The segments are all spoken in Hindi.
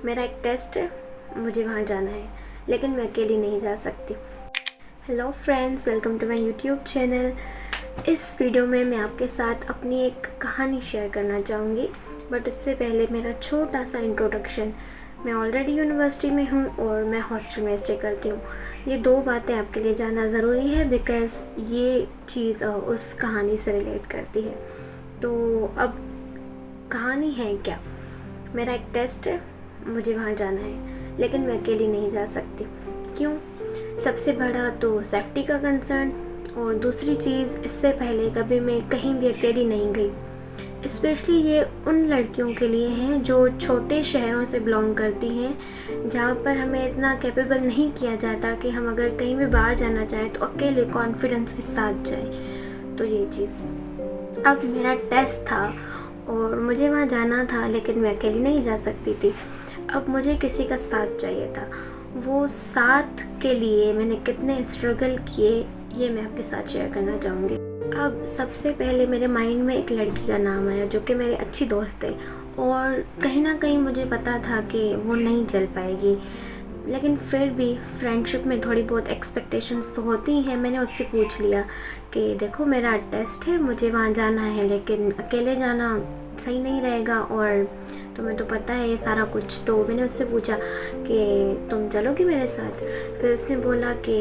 मेरा एक टेस्ट है, मुझे वहाँ जाना है, लेकिन मैं अकेली नहीं जा सकती। Hello friends, welcome to my YouTube channel. इस वीडियो में मैं आपके साथ अपनी एक कहानी शेयर करना चाहूँगी, बट उससे पहले मेरा छोटा सा इंट्रोडक्शन। मैं ऑलरेडी यूनिवर्सिटी में हूँ और मैं हॉस्टल में स्टे करती हूँ। ये दो बातें आपके लिए जानना ज़रूरी है बिकॉज़ ये चीज़ उस कहानी से रिलेट करती है। तो अब कहानी है क्या? मेरा एक टेस्ट है, मुझे वहाँ जाना है, लेकिन मैं अकेली नहीं जा सकती। क्यों? सबसे बड़ा तो सेफ्टी का कंसर्न, और दूसरी चीज़, इससे पहले कभी मैं कहीं भी अकेली नहीं गई। स्पेशली ये उन लड़कियों के लिए हैं जो छोटे शहरों से बिलोंग करती हैं, जहाँ पर हमें इतना कैपेबल नहीं किया जाता कि हम अगर कहीं भी बाहर जाना चाहें तो अकेले कॉन्फिडेंस के साथ जाएं। तो ये चीज़, अब मेरा टेस्ट था और मुझे वहाँ जाना था, लेकिन मैं अकेली नहीं जा सकती थी। अब मुझे किसी का साथ चाहिए था। वो साथ के लिए मैंने कितने स्ट्रगल किए, ये मैं आपके साथ शेयर करना चाहूँगी। अब सबसे पहले मेरे माइंड में एक लड़की का नाम आया जो कि मेरी अच्छी दोस्त है, और कहीं ना कहीं मुझे पता था कि वो नहीं चल पाएगी, लेकिन फिर भी फ्रेंडशिप में थोड़ी बहुत एक्सपेक्टेशंस तो होती हैं। मैंने उससे पूछ लिया कि देखो, मेरा टेस्ट है, मुझे वहाँ जाना है, लेकिन अकेले जाना सही नहीं रहेगा, और तुम्हें तो पता है ये सारा कुछ। तो मैंने उससे पूछा कि तुम चलोगी मेरे साथ? फिर उसने बोला कि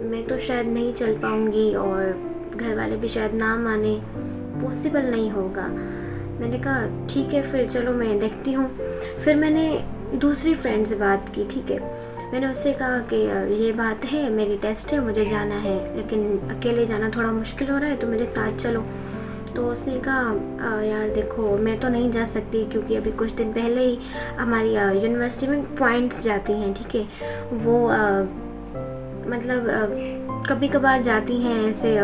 मैं तो शायद नहीं चल पाऊँगी, और घर वाले भी शायद ना माने, पॉसिबल नहीं होगा। मैंने कहा ठीक है, फिर चलो मैं देखती हूँ। फिर मैंने दूसरी फ्रेंड से बात की, ठीक है। मैंने उससे कहा कि ये बात है, मेरी टेस्ट है, मुझे जाना है, लेकिन अकेले जाना थोड़ा मुश्किल हो रहा है, तो मेरे साथ चलो। तो उसने कहा यार देखो, मैं तो नहीं जा सकती, क्योंकि अभी कुछ दिन पहले ही हमारी यूनिवर्सिटी में पॉइंट्स जाती हैं, ठीक है। वो मतलब कभी कभार जाती हैं ऐसे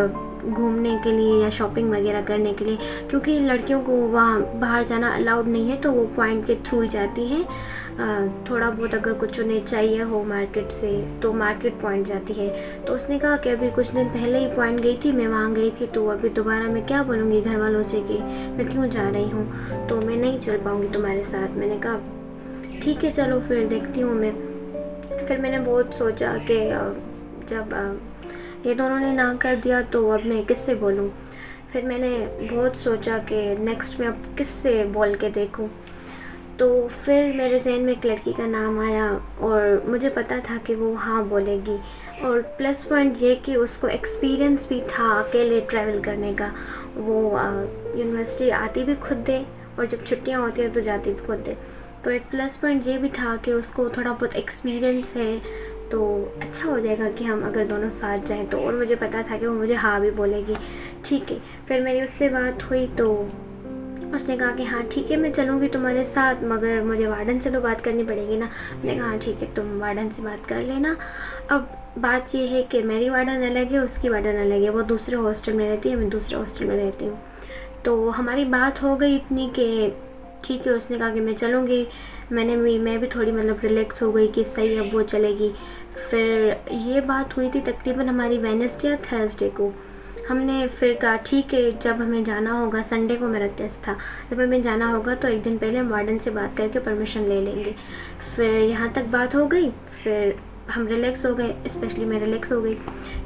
घूमने के लिए या शॉपिंग वगैरह करने के लिए, क्योंकि लड़कियों को वहाँ बाहर जाना अलाउड नहीं है, तो वो पॉइंट के थ्रू ही जाती हैं। थोड़ा बहुत अगर कुछ उन्हें चाहिए हो मार्केट से, तो मार्केट पॉइंट जाती है। तो उसने कहा कि अभी कुछ दिन पहले ही पॉइंट गई थी, मैं वहाँ गई थी, तो अभी दोबारा मैं क्या बोलूँगी घर वालों से कि मैं क्यों जा रही हूँ, तो मैं नहीं चल पाऊँगी तुम्हारे साथ। मैंने कहा ठीक है, चलो फिर देखती हूँ मैं। फिर मैंने बहुत सोचा कि जब ये दोनों ने ना कर दिया तो अब मैं किससे बोलूँ। फिर मैंने बहुत सोचा कि नेक्स्ट मैं अब किससे बोल के देखूँ। तो फिर मेरे जहन में एक लड़की का नाम आया, और मुझे पता था कि वो हाँ बोलेगी, और प्लस पॉइंट ये कि उसको एक्सपीरियंस भी था अकेले ट्रैवल करने का। वो यूनिवर्सिटी आती भी खुद है, और जब छुट्टियाँ होती हैं तो जाती भी खुद है। तो एक प्लस पॉइंट ये भी था कि उसको थोड़ा बहुत एक्सपीरियंस है, तो अच्छा हो जाएगा कि हम अगर दोनों साथ जाएं तो। और मुझे पता था कि वो मुझे हाँ भी बोलेगी, ठीक है। फिर मेरी उससे बात हुई, तो उसने कहा कि हाँ ठीक है, मैं चलूँगी तुम्हारे साथ, मगर मुझे वार्डन से तो बात करनी पड़ेगी ना। मैंने कहा हाँ ठीक है, तुम वार्डन से बात कर लेना। अब बात ये है कि मेरी वार्डन अलग है, उसकी वार्डन अलग है। वो दूसरे हॉस्टल में रहती है, मैं दूसरे हॉस्टल में रहती हूँ। तो हमारी बात हो गई इतनी कि ठीक है, उसने कहा कि मैं चलूँगी। मैं भी थोड़ी मतलब रिलैक्स हो गई कि सही, अब वो चलेगी। फिर ये बात हुई थी तकरीबन हमारी वेडनेसडे या थर्सडे को। हमने फिर कहा ठीक है, जब हमें जाना होगा, संडे को मेरा टेस्ट था, जब हमें जाना होगा तो एक दिन पहले हम वार्डन से बात करके परमिशन ले लेंगे। फिर यहाँ तक बात हो गई, फिर हम रिलैक्स हो गए, स्पेशली मैं रिलैक्स हो गई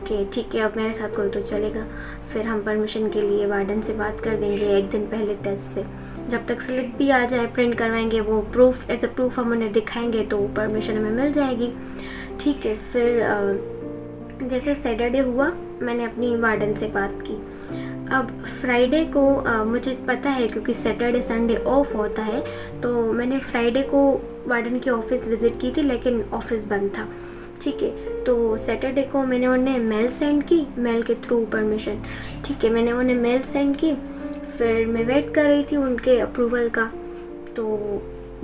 कि ठीक है, अब मेरे साथ कोई तो चलेगा। फिर हम परमिशन के लिए वार्डन से बात कर देंगे एक दिन पहले टेस्ट से। जब तक स्लिप भी आ जाए, प्रिंट करवाएंगे, वो प्रूफ एज ए प्रूफ हम उन्हें दिखाएंगे, तो परमिशन हमें मिल जाएगी, ठीक है। फिर जैसे सैटरडे हुआ, मैंने अपनी वार्डन से बात की। अब फ्राइडे को मुझे पता है, क्योंकि सैटरडे संडे ऑफ होता है, तो मैंने फ्राइडे को वार्डन की ऑफ़िस विज़िट की थी, लेकिन ऑफ़िस बंद था, ठीक है। तो सैटरडे को मैंने उन्हें मेल सेंड की, मेल के थ्रू परमिशन, ठीक है। मैंने उन्हें मेल सेंड की, फिर मैं वेट कर रही थी उनके अप्रूवल का। तो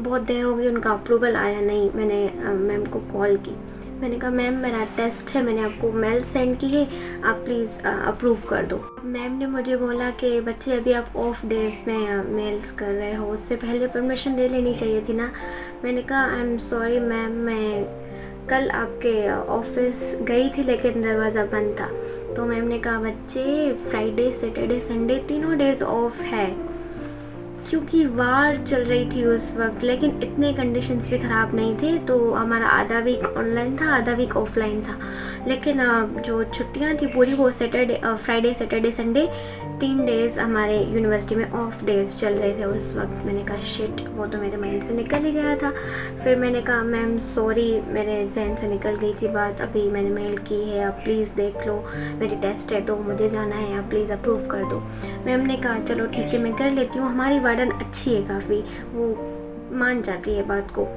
बहुत देर हो गई, उनका अप्रूवल आया नहीं। मैंने मैम को कॉल की, मैंने कहा मैम मेरा टेस्ट है, मैंने आपको मेल सेंड की है, आप प्लीज़ अप्रूव कर दो। मैम ने मुझे बोला कि बच्चे अभी आप ऑफ डेज में मेल्स कर रहे हो, उससे पहले परमिशन ले लेनी चाहिए थी ना। मैंने कहा आई एम सॉरी मैम, मैं कल आपके ऑफिस गई थी, लेकिन दरवाज़ा बंद था। तो मैम ने कहा बच्चे फ्राइडे सैटरडे संडे तीनों डेज़ ऑफ है, क्योंकि वार चल रही थी उस वक्त, लेकिन इतने कंडीशंस भी ख़राब नहीं थे, तो हमारा आधा वीक ऑनलाइन था, आधा वीक ऑफलाइन था। लेकिन जो छुट्टियां थी पूरी वो फ्राइडे सैटरडे संडे 3 डेज़ हमारे यूनिवर्सिटी में ऑफ डेज़ चल रहे थे उस वक्त। मैंने कहा शिट, वो तो मेरे माइंड से निकल ही गया था। फिर मैंने कहा मैम सॉरी, मेरे जहन से निकल गई थी बात, अभी मैंने मेल की है, आप प्लीज़ देख लो, मेरी टेस्ट है तो मुझे जाना है, आप प्लीज़ अप्रूव कर दो। मैम ने कहा चलो ठीक है मैं कर लेती हूँ। हमारी वार्डन अच्छी है काफ़ी, वो मान जाती है बात को,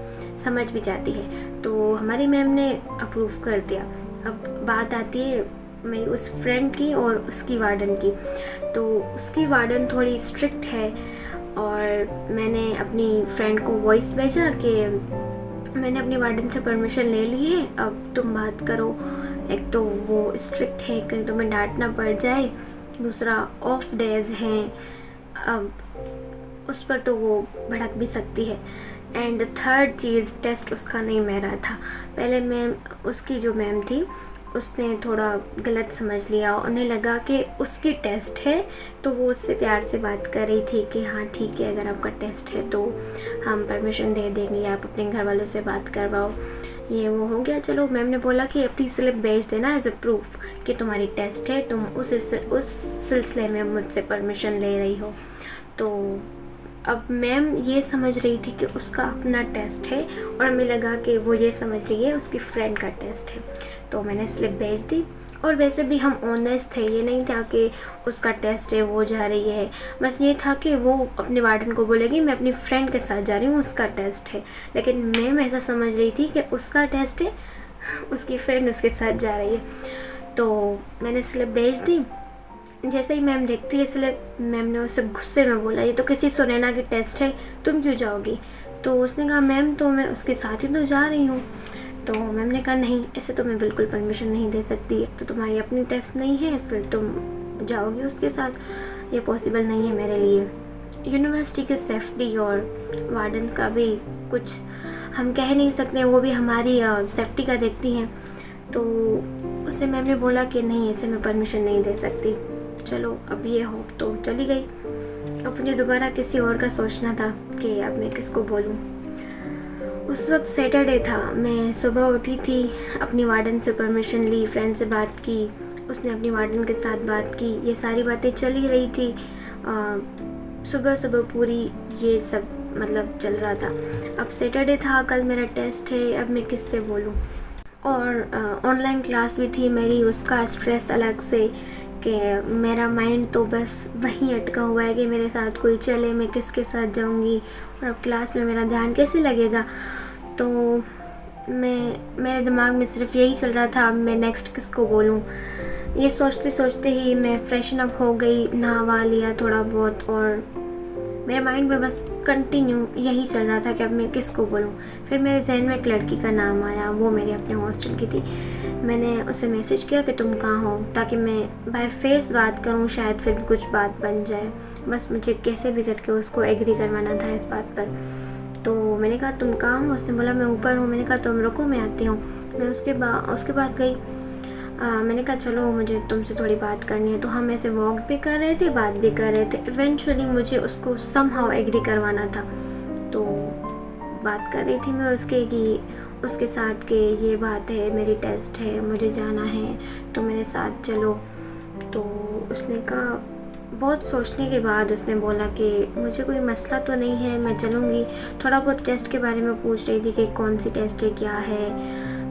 समझ भी जाती है, तो हमारी मैम ने अप्रूव कर दिया। अब बात आती है मेरी उस फ्रेंड की और उसकी वार्डन की। तो उसकी वार्डन थोड़ी स्ट्रिक्ट है और मैंने अपनी फ्रेंड को वॉइस भेजा कि मैंने अपनी वार्डन से परमिशन ले ली है, अब तुम बात करो। एक तो वो स्ट्रिक्ट है, कहीं तो मैं डांटना पड़ जाए, दूसरा ऑफ डेज हैं, अब उस पर तो वो भड़क भी सकती है। एंड थर्ड चीज़, टेस्ट उसका नहीं मेरा था। पहले मैम, उसकी जो मैम थी उसने थोड़ा गलत समझ लिया, उन्हें लगा कि उसकी टेस्ट है, तो वो उससे प्यार से बात कर रही थी कि हाँ ठीक है, अगर आपका टेस्ट है तो हम परमिशन दे देंगे, आप अपने घर वालों से बात करवाओ, ये वो हो गया। चलो मैम ने बोला कि अपनी स्लिप भेज देना एज अ प्रूफ कि तुम्हारी टेस्ट है, तुम उस सिलसिले में मुझसे परमिशन ले रही हो। तो अब मैम ये समझ रही थी कि उसका अपना टेस्ट है और हमें लगा कि वो ये समझ रही है उसकी फ्रेंड का टेस्ट है, तो मैंने स्लिप भेज दी। और वैसे भी हम ऑनेस्ट थे, ये नहीं था कि उसका टेस्ट है वो जा रही है, बस ये था कि वो अपने वार्डन को बोलेगी मैं अपनी फ्रेंड के साथ जा रही हूँ, उसका टेस्ट है। लेकिन मैम ऐसा समझ रही थी कि उसका टेस्ट है, उसकी फ्रेंड उसके साथ जा रही है। तो मैंने स्लिप भेज दी। जैसे ही मैम देखती है इसलिए मैम ने उसे गुस्से में बोला, ये तो किसी सुनैना की टेस्ट है, तुम क्यों जाओगी? तो उसने कहा मैम तो मैं उसके साथ ही तो जा रही हूँ। तो मैम ने कहा नहीं, ऐसे तो मैं बिल्कुल परमिशन नहीं दे सकती, एक तो तुम्हारी अपनी टेस्ट नहीं है, फिर तुम जाओगी उसके साथ, ये पॉसिबल नहीं है मेरे लिए। यूनिवर्सिटी की सेफ्टी और वार्डन्स का भी कुछ हम कह नहीं सकते, वो भी हमारी सेफ्टी का देखती हैं। तो उसे मैम ने बोला कि नहीं, ऐसे मैं परमिशन नहीं दे सकती। चलो अब ये होप तो चली गई। अब मुझे दोबारा किसी और का सोचना था कि अब मैं किसको बोलूँ। उस वक्त सैटरडे था, मैं सुबह उठी थी, अपनी वार्डन से परमिशन ली, फ्रेंड से बात की, उसने अपनी वार्डन के साथ बात की, ये सारी बातें चल ही रही थी। सुबह सुबह पूरी ये सब मतलब चल रहा था। अब सैटरडे था, कल मेरा टेस्ट है, अब मैं किससे बोलूँ। और ऑनलाइन क्लास भी थी मेरी, उसका स्ट्रेस अलग से कि मेरा माइंड तो बस वहीं अटका हुआ है कि मेरे साथ कोई चले, मैं किसके साथ जाऊंगी और अब क्लास में मेरा ध्यान कैसे लगेगा। तो मेरे दिमाग में सिर्फ यही चल रहा था, अब मैं नेक्स्ट किसको बोलूँ। ये सोचते सोचते ही मैं फ्रेशन अप हो गई, नहा लिया थोड़ा बहुत, और मेरे माइंड में बस कंटिन्यू यही चल रहा था कि अब मैं किसको बोलूँ। फिर मेरे जहन में एक लड़की का नाम आया, वो मेरे अपने हॉस्टल की थी। मैंने उसे मैसेज किया कि तुम कहाँ हो, ताकि मैं बाय फेस बात करूँ, शायद फिर भी कुछ बात बन जाए। बस मुझे कैसे भी करके उसको एग्री करवाना था इस बात पर। तो मैंने कहा तुम कहाँ हो? उसने बोला मैं ऊपर हूँ। मैंने कहा तुम रुको मैं आती हूँ। मैं उसके पास गई। मैंने कहा चलो मुझे तुमसे थोड़ी बात करनी है। तो हम ऐसे वॉक भी कर रहे थे, बात भी कर रहे थे। इवेंचुअली मुझे उसको समहाउ एग्री करवाना था, तो बात कर रही थी मैं उसके साथ कि ये बात है, मेरी टेस्ट है, मुझे जाना है, तो मेरे साथ चलो। तो उसने कहा, बहुत सोचने के बाद उसने बोला कि मुझे कोई मसला तो नहीं है, मैं चलूँगी। थोड़ा बहुत टेस्ट के बारे में पूछ रही थी कि कौन सी टेस्ट है, क्या है,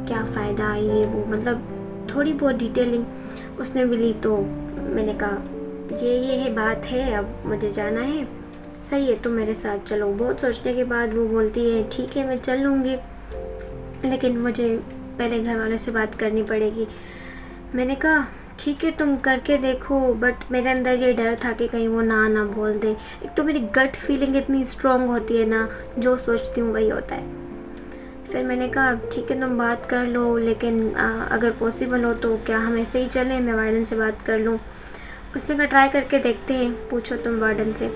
क्या फ़ायदा, ये वो, मतलब थोड़ी बहुत डिटेलिंग उसने भी ली। तो मैंने कहा ये है बात है, अब मुझे जाना है, सही है तुम मेरे साथ चलो। बहुत सोचने के बाद वो बोलती है ठीक है मैं चल लूँगी, लेकिन मुझे पहले घर वालों से बात करनी पड़ेगी। मैंने कहा ठीक है तुम करके देखो, बट मेरे अंदर ये डर था कि कहीं वो ना बोल दे। एक तो मेरी गट फीलिंग इतनी स्ट्रॉन्ग होती है ना, जो सोचती हूँ वही होता है। फिर मैंने कहा ठीक है तुम बात कर लो, लेकिन अगर पॉसिबल हो तो क्या हम ऐसे ही चलें, मैं वार्डन से बात कर लूँ। उसने कहा ट्राई करके देखते हैं, पूछो तुम वार्डन से।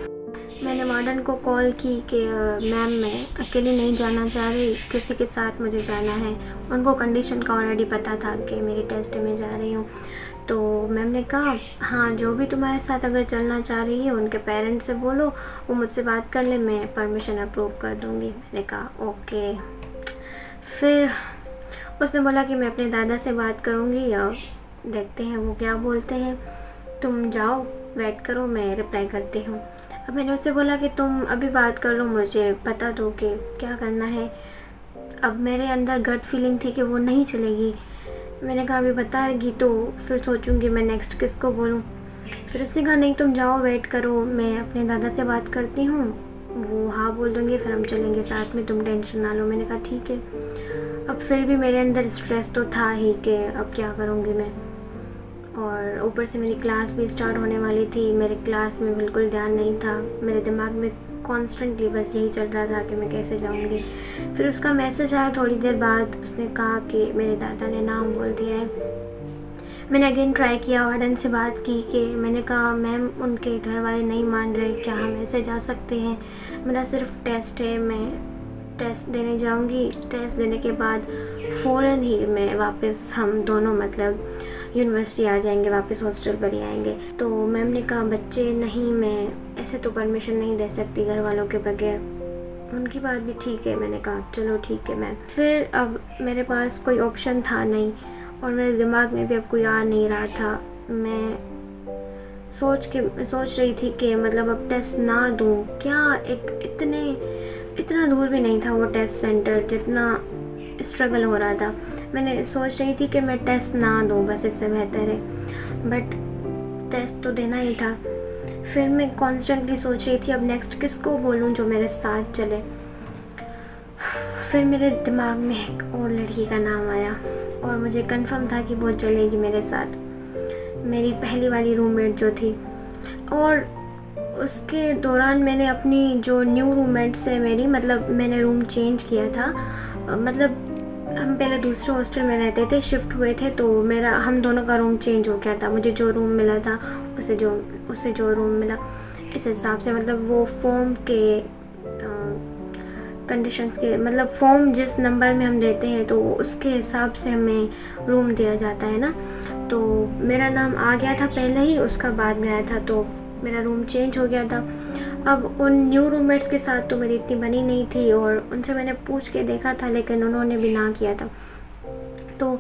मैंने वार्डन को कॉल की कि मैम मैं अकेली नहीं जाना चाह रही, किसी के साथ मुझे जाना है। उनको कंडीशन का ऑलरेडी पता था कि मेरी टेस्ट में जा रही हूँ। तो मैम ने कहा हाँ, जो भी तुम्हारे साथ अगर चलना चाह रही है उनके पेरेंट्स से बोलो, वो मुझसे बात कर ले, मैं परमिशन अप्रूव कर दूँगी। मैंने कहा ओके। फिर उसने बोला कि मैं अपने दादा से बात करूँगी, या देखते हैं वो क्या बोलते हैं, तुम जाओ वेट करो, मैं रिप्लाई करती हूँ। अब मैंने उससे बोला कि तुम अभी बात कर लो, मुझे बता दो कि क्या करना है। अब मेरे अंदर गट फीलिंग थी कि वो नहीं चलेगी। मैंने कहा अभी बताएगी तो फिर सोचूंगी मैं नेक्स्ट किसको बोलूँ। फिर उसने कहा नहीं, तुम जाओ वेट करो, मैं अपने दादा से बात करती हूँ, वो हाँ बोल देंगे, फिर हम चलेंगे साथ में, तुम टेंशन ना लो। मैंने कहा ठीक है। अब फिर भी मेरे अंदर स्ट्रेस तो था ही कि अब क्या करूँगी मैं, और ऊपर से मेरी क्लास भी स्टार्ट होने वाली थी। मेरे क्लास में बिल्कुल ध्यान नहीं था, मेरे दिमाग में कॉन्स्टेंटली बस यही चल रहा था कि मैं कैसे जाऊंगी। फिर उसका मैसेज आया थोड़ी देर बाद, उसने कहा कि मेरे दादा ने नाम बोल दिया है। मैंने अगेन ट्राई किया, वार्डन से बात की कि मैंने कहा मैम उनके घर वाले नहीं मान रहे, क्या हम ऐसे जा सकते हैं, मेरा सिर्फ टेस्ट है, मैं टेस्ट देने जाऊंगी, टेस्ट देने के बाद फ़ौरन ही मैं वापस, हम दोनों मतलब यूनिवर्सिटी आ जाएंगे, वापस हॉस्टल पर ही आएंगे। तो मैम ने कहा बच्चे नहीं, मैं ऐसे तो परमिशन नहीं दे सकती घर वालों के बगैर। उनकी बात भी ठीक है। मैंने कहा चलो ठीक है मैम। फिर अब मेरे पास कोई ऑप्शन था नहीं, और मेरे दिमाग में भी अब कोई आ नहीं रहा था। मैं सोच रही थी कि मतलब अब टेस्ट ना दूँ क्या, इतना दूर भी नहीं था वो टेस्ट सेंटर, जितना स्ट्रगल हो रहा था। मैंने सोच रही थी कि मैं टेस्ट ना दूँ, बस इससे बेहतर है, बट टेस्ट तो देना ही था। फिर मैं कॉन्स्टेंटली सोच रही थी अब नेक्स्ट किसको बोलूँ जो मेरे साथ चले। फिर मेरे दिमाग में एक और लड़की का नाम आया, और मुझे कंफर्म था कि वो चलेगी मेरे साथ, मेरी पहली वाली रूममेट जो थी। और उसके दौरान मैंने अपनी जो न्यू रूममेट से मेरी, मतलब मैंने रूम चेंज किया था, मतलब हम पहले दूसरे हॉस्टल में रहते थे, शिफ्ट हुए थे, तो हम दोनों का रूम चेंज हो गया था। मुझे जो रूम मिला था उसे जो रूम मिला, इस हिसाब से मतलब वो फॉर्म के कंडीशंस के, मतलब फॉर्म जिस नंबर में हम देते हैं तो उसके हिसाब से हमें रूम दिया जाता है ना। तो मेरा नाम आ गया था पहले ही, उसका बाद में आया था, तो मेरा रूम चेंज हो गया था। अब उन न्यू रूममेट्स के साथ तो मेरी इतनी बनी नहीं थी, और उनसे मैंने पूछ के देखा था, लेकिन उन्होंने भी ना किया था। तो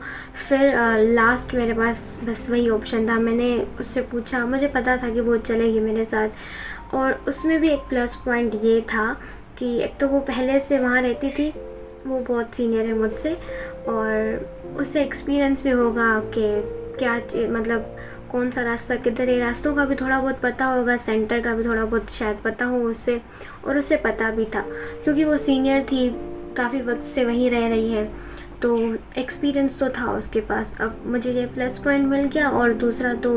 फिर लास्ट मेरे पास बस वही ऑप्शन था। मैंने उससे पूछा, मुझे पता था कि वो चलेगी मेरे साथ, और उसमें भी एक प्लस पॉइंट ये था कि एक तो वो पहले से वहाँ रहती थी, वो बहुत सीनियर है मुझसे, और उससे एक्सपीरियंस भी होगा कि क्या मतलब कौन सा रास्ता किधर है, रास्तों का भी थोड़ा बहुत पता होगा, सेंटर का भी थोड़ा बहुत शायद पता हो उससे, और उससे पता भी था क्योंकि वो सीनियर थी, काफ़ी वक्त से वहीं रह रही है, तो एक्सपीरियंस तो था उसके पास। अब मुझे ये प्लस पॉइंट मिल गया, और दूसरा तो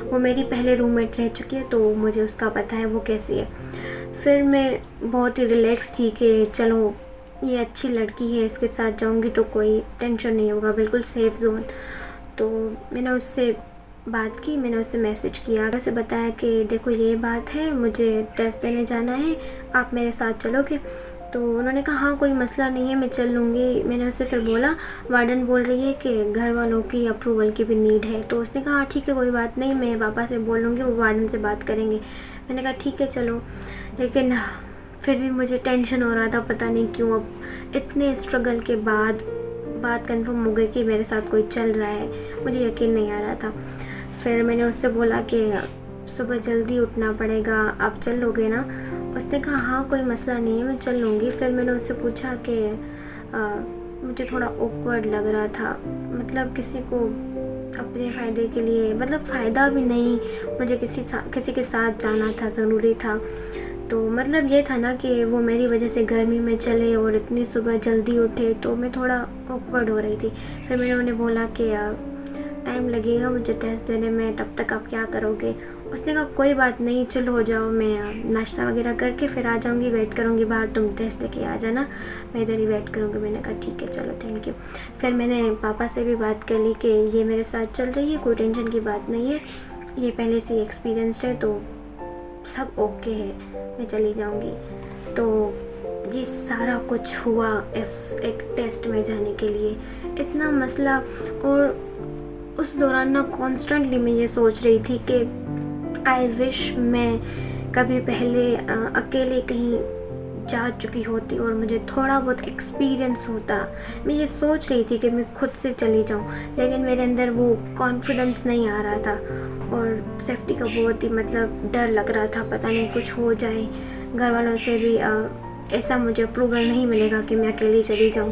वो मेरी पहले रूममेट रह चुकी है, तो मुझे उसका पता है वो कैसी है। फिर मैं बहुत ही रिलैक्स थी कि चलो ये अच्छी लड़की है, इसके साथ जाऊंगी तो कोई टेंशन नहीं होगा, बिल्कुल सेफ़ जोन। तो मैंने उससे बात की, मैंने उससे मैसेज किया, उसे बताया कि देखो ये बात है, मुझे टेस्ट देने जाना है, आप मेरे साथ चलोगे? तो उन्होंने कहा हाँ कोई मसला नहीं है, मैं चल लूँगी। मैंने उससे फिर बोला वार्डन बोल रही है कि घर वालों की अप्रूवल की भी नीड है, तो उसने कहा हाँ ठीक है कोई बात नहीं, मैं पापा से बोल लूँगी, वो वार्डन से बात करेंगे। मैंने कहा ठीक है चलो। लेकिन फिर भी मुझे टेंशन हो रहा था, पता नहीं क्यों। अब इतने स्ट्रगल के बाद बात कंफर्म हो गई कि मेरे साथ कोई चल रहा है, मुझे यकीन नहीं आ रहा था। फिर मैंने उससे बोला कि सुबह जल्दी उठना पड़ेगा, आप चल लोगे ना? उसने कहा हाँ कोई मसला नहीं है, मैं चल लूँगी। फिर मैंने उससे पूछा कि मुझे थोड़ा ऑकवर्ड लग रहा था, मतलब किसी को अपने फ़ायदे के लिए, मतलब फ़ायदा भी नहीं, मुझे किसी के साथ जाना था, ज़रूरी था। तो मतलब ये था ना कि वो मेरी वजह से गर्मी में चले और इतनी सुबह जल्दी उठे, तो मैं थोड़ा ऑकवर्ड हो रही थी। फिर मैंने उन्हें बोला कि टाइम लगेगा मुझे टेस्ट देने में, तब तक आप क्या करोगे? उसने कहा कोई बात नहीं, चिल हो जाओ, मैं नाश्ता वगैरह करके फिर आ जाऊँगी, वेट करूँगी बाहर, तुम टेस्ट देके आ जाना, मैं इधर ही वेट करूँगी। मैंने कहा ठीक है चलो थैंक यू। फिर मैंने पापा से भी बात कर ली कि ये मेरे साथ चल रही है, कोई टेंशन की बात नहीं है, ये पहले से एक्सपीरियंसड है, तो सब ओके है, मैं चली जाऊँगी। तो ये सारा कुछ हुआ एक टेस्ट में जाने के लिए, इतना मसला। और उस दौरान ना कॉन्स्टेंटली मैं ये सोच रही थी कि आई विश मैं कभी पहले अकेले कहीं जा चुकी होती और मुझे थोड़ा बहुत एक्सपीरियंस होता। मैं ये सोच रही थी कि मैं खुद से चली जाऊँ, लेकिन मेरे अंदर वो कॉन्फिडेंस नहीं आ रहा था और सेफ्टी का बहुत ही मतलब डर लग रहा था, पता नहीं कुछ हो जाए। घर वालों से भी ऐसा मुझे अप्रूवल नहीं मिलेगा कि मैं अकेली चली जाऊँ,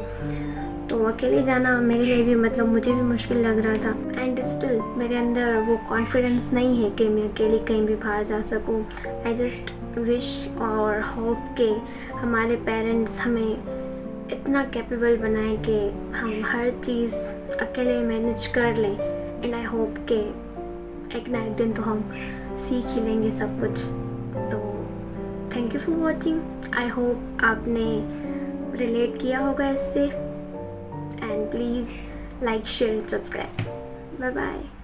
तो अकेले जाना मेरे लिए भी मतलब मुझे भी मुश्किल लग रहा था। एंड स्टिल मेरे अंदर वो कॉन्फिडेंस नहीं है कि मैं अकेली कहीं भी बाहर जा सकूं। आई जस्ट विश और होप के हमारे पेरेंट्स हमें इतना कैपेबल बनाए कि हम हर चीज़ अकेले मैनेज कर लें। एंड आई होप के एक ना एक दिन तो हम सीख ही लेंगे सब कुछ। तो thank you for watching. I hope आपने रिलेट किया होगा इससे। And please like, share and subscribe. Bye bye.